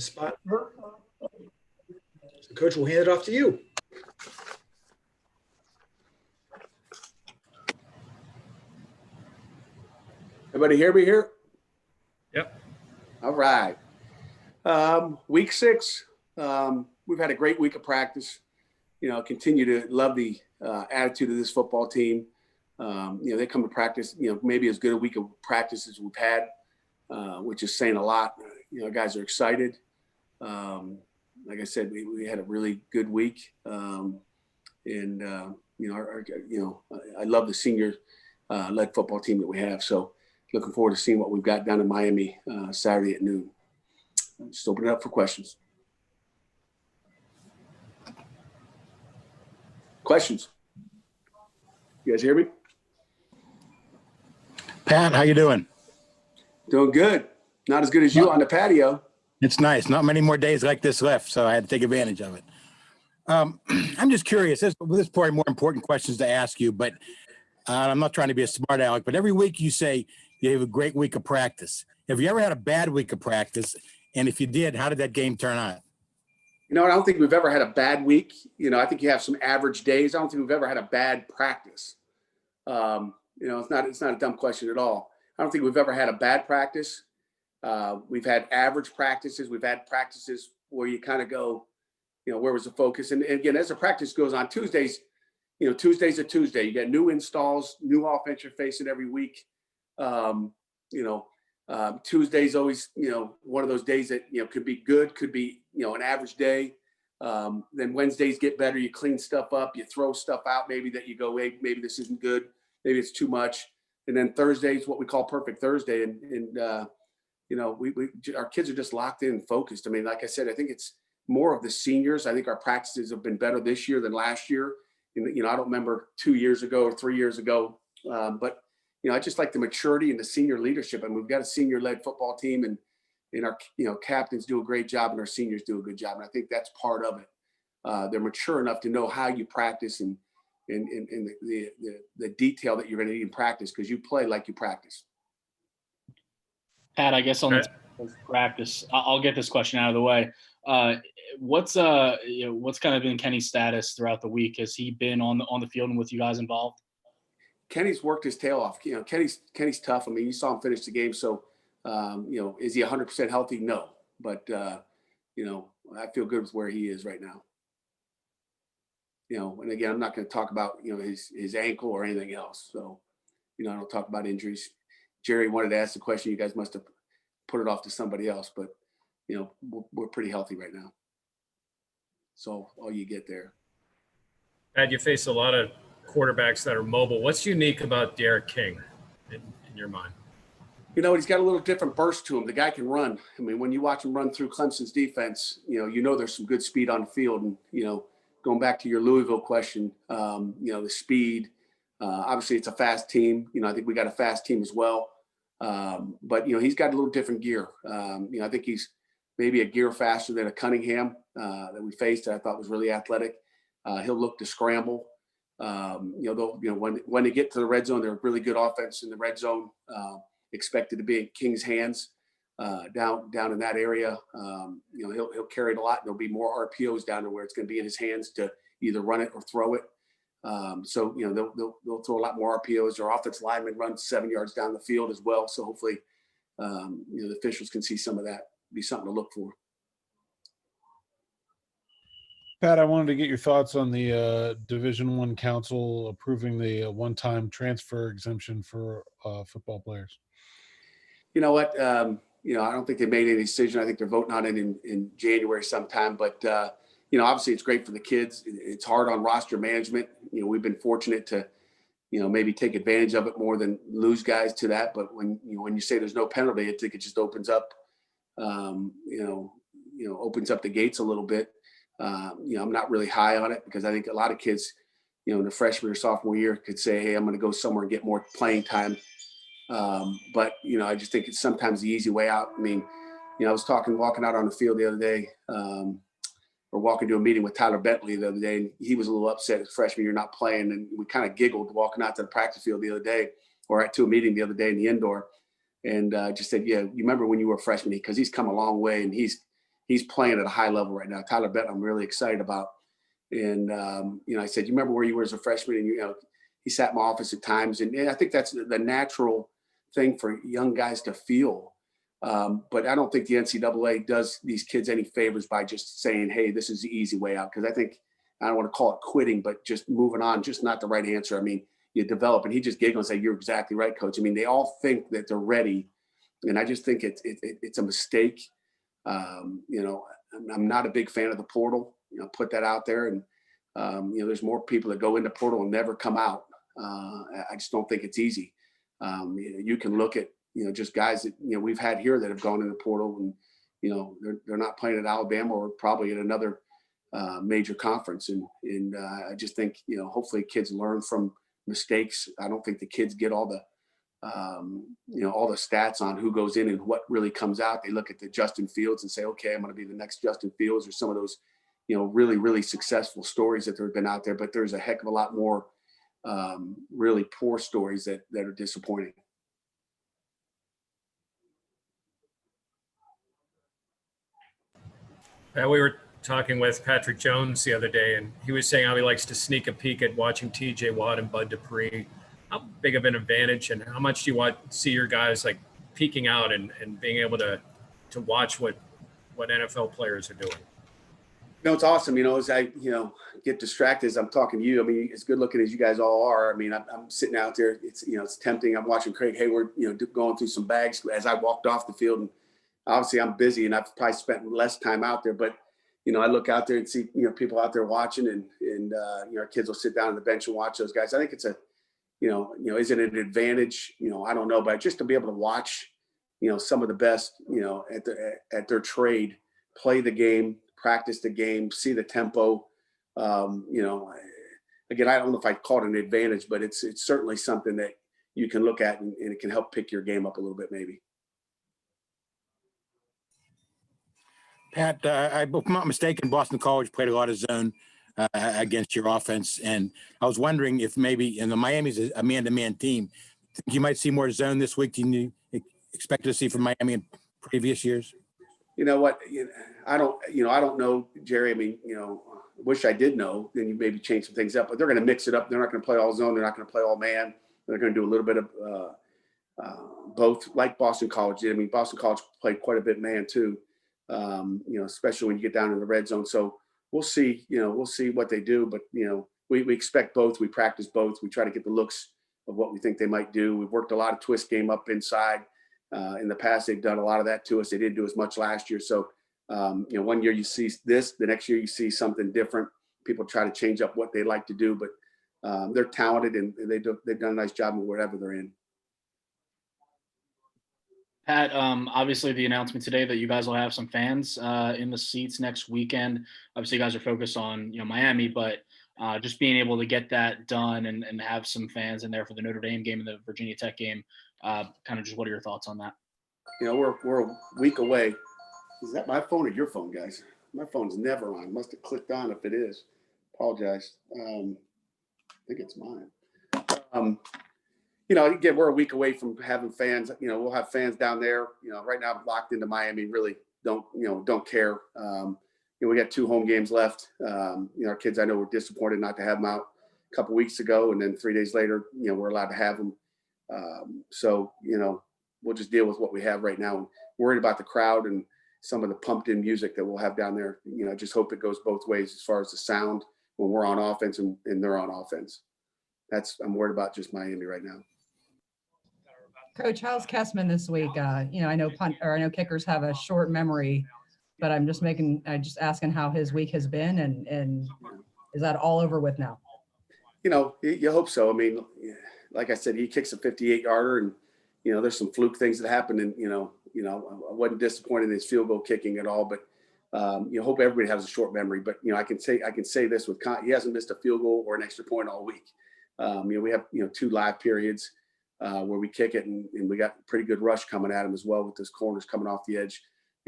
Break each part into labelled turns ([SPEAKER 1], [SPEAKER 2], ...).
[SPEAKER 1] Spot. The coach will hand it off to you.
[SPEAKER 2] Everybody hear me here?
[SPEAKER 3] Yep.
[SPEAKER 2] All right. Week 6. We've had a great week of practice. Continue to love the attitude of this football team. They come to practice, maybe as good a week of practice as we've had, which is saying a lot. Guys are excited. Like I said, we had a really good week. I love the senior led football team that we have. So looking forward to seeing what we've got down in Miami Saturday at noon. Just open it up for questions. Questions? You guys hear me?
[SPEAKER 4] Pat, how you doing?
[SPEAKER 2] Doing good. Not as good as you on the patio.
[SPEAKER 4] It's nice. Not many more days like this left, so I had to take advantage of it. I'm just curious. This is probably more important questions to ask you, but I'm not trying to be a smart aleck, but every week you say you have a great week of practice. Have you ever had a bad week of practice? And if you did, how did that game turn out?
[SPEAKER 2] I don't think we've ever had a bad week. I think you have some average days. I don't think we've ever had a bad practice. It's not a dumb question at all. I don't think we've ever had a bad practice. We've had average practices. We've had practices where you kind of go, where was the focus? And again, as the practice goes on Tuesdays, Tuesday's a Tuesday. You got new installs, new offense you're facing every week. Tuesday's always, one of those days that, could be good, could be, an average day. Then Wednesdays get better. You clean stuff up, you throw stuff out, maybe that you go, hey, maybe this isn't good. Maybe it's too much. And then Thursday's what we call perfect Thursday. And our kids are just locked in and focused. I mean, like I said, I think it's more of the seniors. I think our practices have been better this year than last year. And, I don't remember 2 years ago or 3 years ago. But I just like the maturity and the senior leadership. I mean, we've got a senior-led football team, and our captains do a great job, and our seniors do a good job. And I think that's part of it. They're mature enough to know how you practice and the detail that you're going to need in practice, because you play like you practice.
[SPEAKER 5] Pat, I guess on the practice, I'll get this question out of the way. What's kind of been Kenny's status throughout the week? Has he been on the field and with you guys involved?
[SPEAKER 2] Kenny's worked his tail off. Kenny's tough. I mean, you saw him finish the game. So, is he 100% healthy? No. But, I feel good with where he is right now. And again, I'm not going to talk about, his ankle or anything else. So, I don't talk about injuries. Jerry wanted to ask the question. You guys must have put it off to somebody else. But, we're pretty healthy right now. So all you get there.
[SPEAKER 3] Pat, you face a lot of quarterbacks that are mobile. What's unique about Derek King in your mind?
[SPEAKER 2] He's got a little different burst to him. The guy can run. I mean, when you watch him run through Clemson's defense, there's some good speed on the field. And, going back to your Louisville question, the speed, obviously it's a fast team. I think we got a fast team as well. But, he's got a little different gear. I think he's maybe a gear faster than a Cunningham that we faced that I thought was really athletic. He'll look to scramble. When they get to the red zone, they're a really good offense in the red zone, expected to be in King's hands down in that area. He'll carry it a lot. There'll be more RPOs down there where it's going to be in his hands to either run it or throw it. They'll throw a lot more RPOs. Their offensive lineman runs 7 yards down the field as well. So hopefully, the officials can see some of that, be something to look for.
[SPEAKER 6] Pat, I wanted to get your thoughts on the Division I Council approving the one-time transfer exemption for football players.
[SPEAKER 2] You know what? I don't think they made any decision. I think they're voting on it in January sometime. But, obviously it's great for the kids. It's hard on roster management. We've been fortunate to, maybe take advantage of it more than lose guys to that. But when you say there's no penalty, I think it just opens up, opens up the gates a little bit. I'm not really high on it because I think a lot of kids, in the freshman or sophomore year could say, hey, I'm going to go somewhere and get more playing time. But I just think it's sometimes the easy way out. I mean, I was walking out on the field the other day, or walking to a meeting with Tyler Bentley the other day, and he was a little upset as freshman year not playing. And we kind of giggled walking out to the practice field the other day, or to a meeting the other day in the indoor. And just said, yeah, you remember when you were a freshman, because he's come a long way and he's he's playing at a high level right now. Tyler Benton, I'm really excited about. And, I said, you remember where you were as a freshman? And, he sat in my office at times. And I think that's the natural thing for young guys to feel. But I don't think the NCAA does these kids any favors by just saying, hey, this is the easy way out. Because I think, I don't want to call it quitting, but just moving on, just not the right answer. I mean, you develop, and he just giggled and said, you're exactly right, coach. I mean, they all think that they're ready. And I just think it's a mistake. I'm not a big fan of the portal, put that out there. And, there's more people that go into portal and never come out. I just don't think it's easy. You can look at, just guys that, we've had here that have gone in the portal and, they're not playing at Alabama or probably at another major conference. And I just think, hopefully kids learn from mistakes. I don't think the kids get all the stats on who goes in and what really comes out. They look at the Justin Fields and say, okay, I'm going to be the next Justin Fields, or some of those, really, really successful stories that have been out there. But there's a heck of a lot more really poor stories that are disappointing.
[SPEAKER 3] We were talking with Patrick Jones the other day, and he was saying how he likes to sneak a peek at watching TJ Watt and Bud Dupree. How big of an advantage, and how much do you see your guys like peeking out and being able to watch what NFL players are doing?
[SPEAKER 2] It's awesome. As I, get distracted as I'm talking to you. I mean, as good looking as you guys all are. I mean, I'm sitting out there. It's tempting. I'm watching Craig Hayward, going through some bags as I walked off the field. And obviously I'm busy and I've probably spent less time out there, but, I look out there and see, people out there watching and our kids will sit down on the bench and watch those guys. I think it's a, is it an advantage? I don't know, but just to be able to watch, some of the best, at their trade, play the game, practice the game, see the tempo. Again, I don't know if I'd call it an advantage, but it's certainly something that you can look at and it can help pick your game up a little bit, maybe.
[SPEAKER 4] Pat, if I'm not mistaken, Boston College played a lot of zone against your offense. And I was wondering if maybe in the Miami's a man-to-man team, you might see more zone this week than you expected to see from Miami in previous years.
[SPEAKER 2] You know what? I don't know, Jerry. I mean, wish I did know. Then you maybe change some things up. But they're going to mix it up. They're not going to play all zone. They're not going to play all man. They're going to do a little bit of both, like Boston College did. I mean, Boston College played quite a bit man too. Especially when you get down in the red zone. So we'll see. We'll see what they do. But we expect both. We practice both. We try to get the looks of what we think they might do. We've worked a lot of twist game up inside. In the past, they've done a lot of that to us. They didn't do as much last year. So, one year you see this, the next year you see something different. People try to change up what they like to do, but they're talented and they've done a nice job of wherever they're in.
[SPEAKER 5] Pat, obviously the announcement today that you guys will have some fans in the seats next weekend. Obviously, you guys are focused on Miami, but just being able to get that done and have some fans in there for the Notre Dame game and the Virginia Tech game. Kind of just what are your thoughts on that?
[SPEAKER 2] We're a week away. Is that my phone or your phone, guys? My phone's never on. Must have clicked on if it is. Apologize. I think it's mine. Again, we're a week away from having fans. We'll have fans down there. Right now I'm locked into Miami. Really don't care. We got 2 home games left. Our kids, I know, were disappointed not to have them out a couple weeks ago, and then 3 days later, we're allowed to have them. So we'll just deal with what we have right now. And worried about the crowd and some of the pumped in music that we'll have down there. Just hope it goes both ways as far as the sound when we're on offense and they're on offense. I'm worried about just Miami right now.
[SPEAKER 1] Coach, how's Kessman this week? I know kickers have a short memory, but I'm just asking how his week has been, and is that all over with now?
[SPEAKER 2] You hope so. I mean, like I said, he kicks a 58-yarder, and there's some fluke things that happen, and I wasn't disappointed in his field goal kicking at all, but hope everybody has a short memory. But I can say this with he hasn't missed a field goal or an extra point all week. We have 2 live periods where we kick it, and we got pretty good rush coming at him as well with those corners coming off the edge.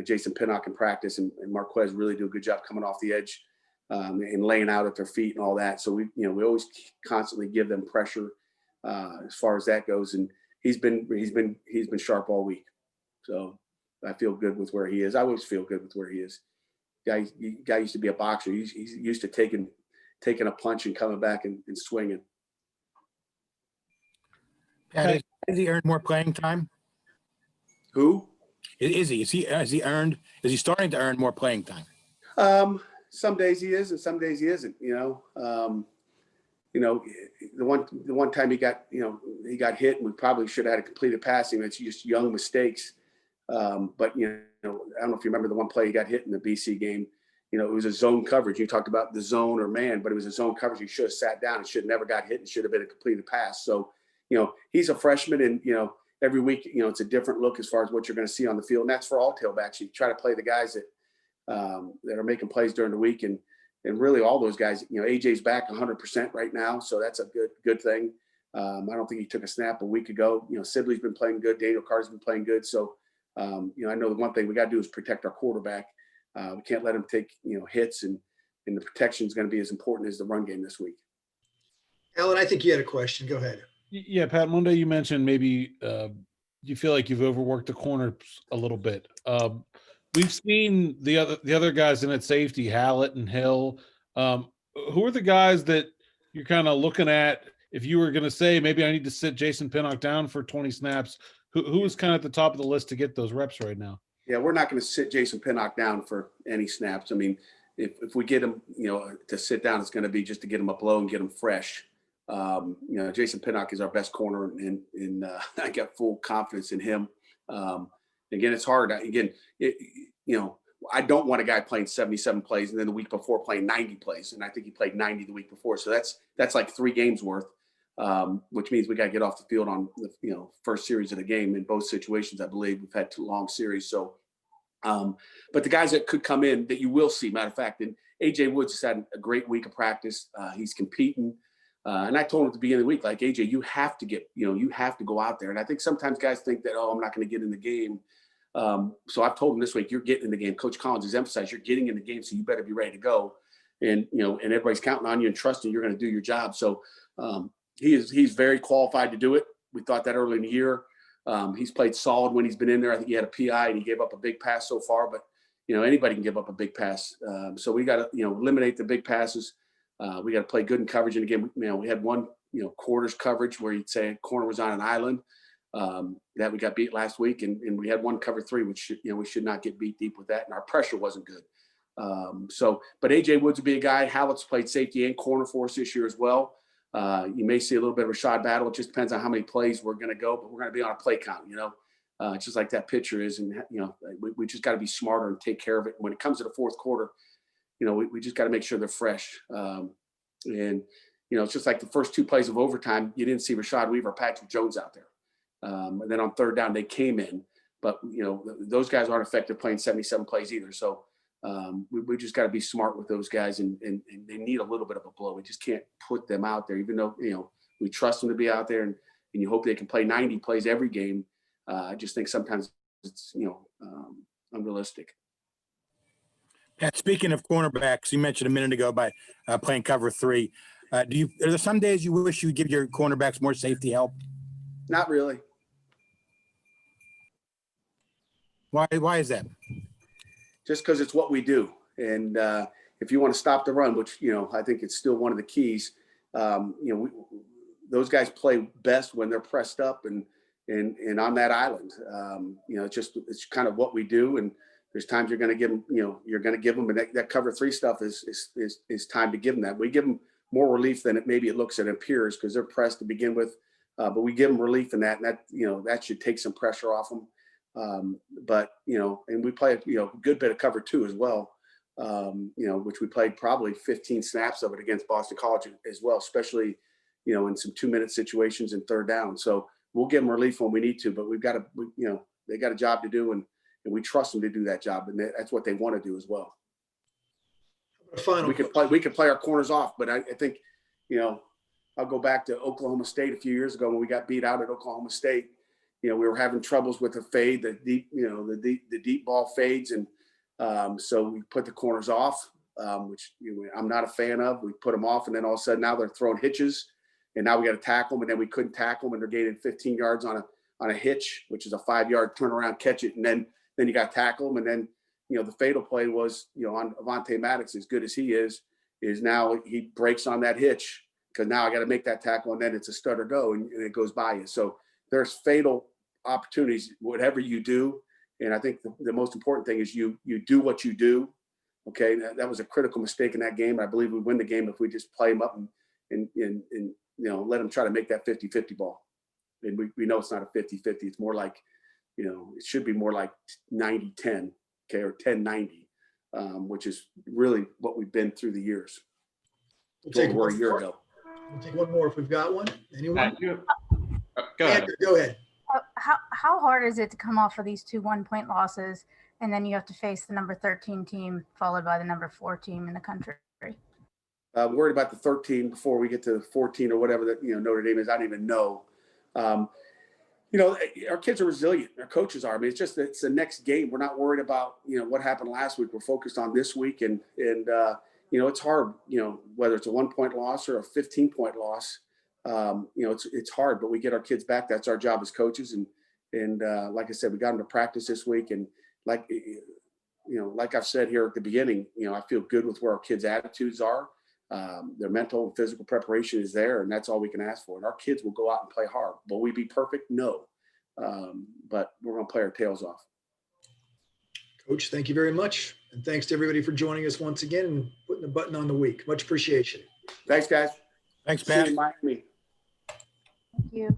[SPEAKER 2] Jason Pinnock in practice and Marquez really do a good job coming off the edge and laying out at their feet and all that. So we always constantly give them pressure as far as that goes. And he's been sharp all week. So I feel good with where he is. I always feel good with where he is. Guy used to be a boxer. He's used to taking a punch and coming back and swinging.
[SPEAKER 4] Pat, has he earned more playing time?
[SPEAKER 2] Who?
[SPEAKER 4] Is he starting to earn more playing time?
[SPEAKER 2] Some days he is, and some days he isn't. The one time he got hit, and we probably should have had a completed passing. It's just young mistakes. But I don't know if you remember the one play he got hit in the BC game. It was a zone coverage. You talked about the zone or man, but it was a zone coverage. He should have sat down and should have never got hit and should have been a completed pass. So, he's a freshman, and every week, it's a different look as far as what you're going to see on the field. And that's for all tailbacks. You try to play the guys that are making plays during the week, and really all those guys. AJ's back 100% right now, so that's a good thing. I don't think he took a snap a week ago. Sibley's been playing good. Daniel Carter's been playing good. So, I know the one thing we got to do is protect our quarterback. We can't let him take hits, and the protection is going to be as important as the run game this week.
[SPEAKER 7] Alan, I think you had a question. Go ahead.
[SPEAKER 6] Yeah, Pat, Monday you mentioned maybe you feel like you've overworked the corners a little bit. We've seen the other guys in at safety, Hallett and Hill. Who are the guys that you're kind of looking at if you were going to say maybe I need to sit Jason Pinnock down for 20 snaps? Who is kind of at the top of the list to get those reps right now?
[SPEAKER 2] Yeah, we're not going to sit Jason Pinnock down for any snaps. I mean, if we get him, to sit down, it's going to be just to get him up low and get him fresh. Jason Pinnock is our best corner, and I got full confidence in him. Again, it's hard. I don't want a guy playing 77 plays and then the week before playing 90 plays, and I think he played 90 the week before. So that's like 3 games worth, which means we got to get off the field on the first series of the game. In both situations, I believe we've had 2 long series. So, but the guys that could come in that you will see, matter of fact, and AJ Woods has had a great week of practice. He's competing. And I told him at the beginning of the week, like, AJ, you have to go out there. And I think sometimes guys think that, I'm not going to get in the game. So I've told him this week, you're getting in the game. Coach Collins has emphasized you're getting in the game, so you better be ready to go. And, and everybody's counting on you and trusting you're going to do your job. So he's very qualified to do it. We thought that early in the year. He's played solid when he's been in there. I think he had a PI and he gave up a big pass so far, but anybody can give up a big pass. So we got to, eliminate the big passes. We got to play good in coverage. And again, we had one, quarters coverage where you'd say a corner was on an island that we got beat last week. And we had one cover 3, which, we should not get beat deep with that. And our pressure wasn't good. But AJ Woods would be a guy. Hallett's played safety and corner for us this year as well. You may see a little bit of a Rashad battle. It just depends on how many plays we're going to go, but we're going to be on a play count, just like that pitcher is. And, we just got to be smarter and take care of it. When it comes to the fourth quarter, we just got to make sure they're fresh. It's just like the first 2 plays of overtime, you didn't see Rashad Weaver or Patrick Jones out there. And then on third down, they came in. But, those guys aren't effective playing 77 plays either. So we just got to be smart with those guys, and they need a little bit of a blow. We just can't put them out there, even though, we trust them to be out there, and you hope they can play 90 plays every game. I just think sometimes it's, unrealistic.
[SPEAKER 4] Pat, speaking of cornerbacks, you mentioned a minute ago by playing cover 3. Are there some days you wish you would give your cornerbacks more safety help?
[SPEAKER 2] Not really.
[SPEAKER 4] Why is that?
[SPEAKER 2] Just because it's what we do. And if you want to stop the run, which, I think it's still one of the keys, those guys play best when they're pressed up and on that island. It's kind of what we do. And there's times you're going to give them, you're going to give them, and that cover 3 stuff is time to give them that. We give them more relief than it looks and appears because they're pressed to begin with. But we give them relief in that, and that should take some pressure off them. And we play a good bit of cover 2 as well, which we played probably 15 snaps of it against Boston College as well, especially, in some 2-minute situations and third down. So we'll give them relief when we need to, but they got a job to do, and we trust them to do that job, and that's what they want to do as well. We could play our corners off, but I think, I'll go back to Oklahoma State a few years ago when we got beat out at Oklahoma State. We were having troubles with the fade, the deep ball fades, and so we put the corners off, which I'm not a fan of. We put them off, and then all of a sudden now they're throwing hitches, and now we got to tackle them, and then we couldn't tackle them, and they're gaining 15 yards on a hitch, which is a 5-yard turnaround catch it, and then then you got to tackle them. And then, you know, the fatal play was, you know, on Avonte Maddox, as good as he is now he breaks on that hitch because now I got to make that tackle, and then it's a stutter go, and it goes by you. So there's fatal opportunities, whatever you do. And I think the most important thing is you do what you do. Okay. That was a critical mistake in that game. I believe we win the game if we just play them up and you know, let them try to make that 50-50 ball. And we know it's not a 50-50. It's more like, you know, it should be more like 90-10, okay, or 10-90, which is really what we've been through the years.
[SPEAKER 7] We'll take
[SPEAKER 2] We're
[SPEAKER 7] one
[SPEAKER 2] a year
[SPEAKER 7] more.
[SPEAKER 2] ago.
[SPEAKER 7] We'll take one more if we've got one. Anyone?
[SPEAKER 5] Go ahead.
[SPEAKER 7] Andrew, go ahead.
[SPEAKER 8] How hard is it to come off of these 2 1-point losses, and then you have to face the number 13 team followed by the number 4 team in the country?
[SPEAKER 2] Worried about the 13 before we get to 14 or whatever that, you know, Notre Dame is. I don't even know. You know, our kids are resilient. Our coaches are. I mean, it's the next game. We're not worried about, you know, what happened last week. We're focused on this week, and you know, it's hard. You know, whether it's a 1-point loss or a 15-point loss, you know, it's hard. But we get our kids back. That's our job as coaches. And like I said, we got them to practice this week, and like, you know, like I've said here at the beginning, you know, I feel good with where our kids' attitudes are. Their mental and physical preparation is there, and that's all we can ask for. And our kids will go out and play hard. Will we be perfect? No. But we're going to play our tails off.
[SPEAKER 7] Coach, thank you very much. And thanks to everybody for joining us once again and putting the button on the week. Much appreciation.
[SPEAKER 2] Thanks, guys.
[SPEAKER 4] Thanks,
[SPEAKER 2] See you
[SPEAKER 4] Pat.
[SPEAKER 2] in Miami.
[SPEAKER 8] Thank you.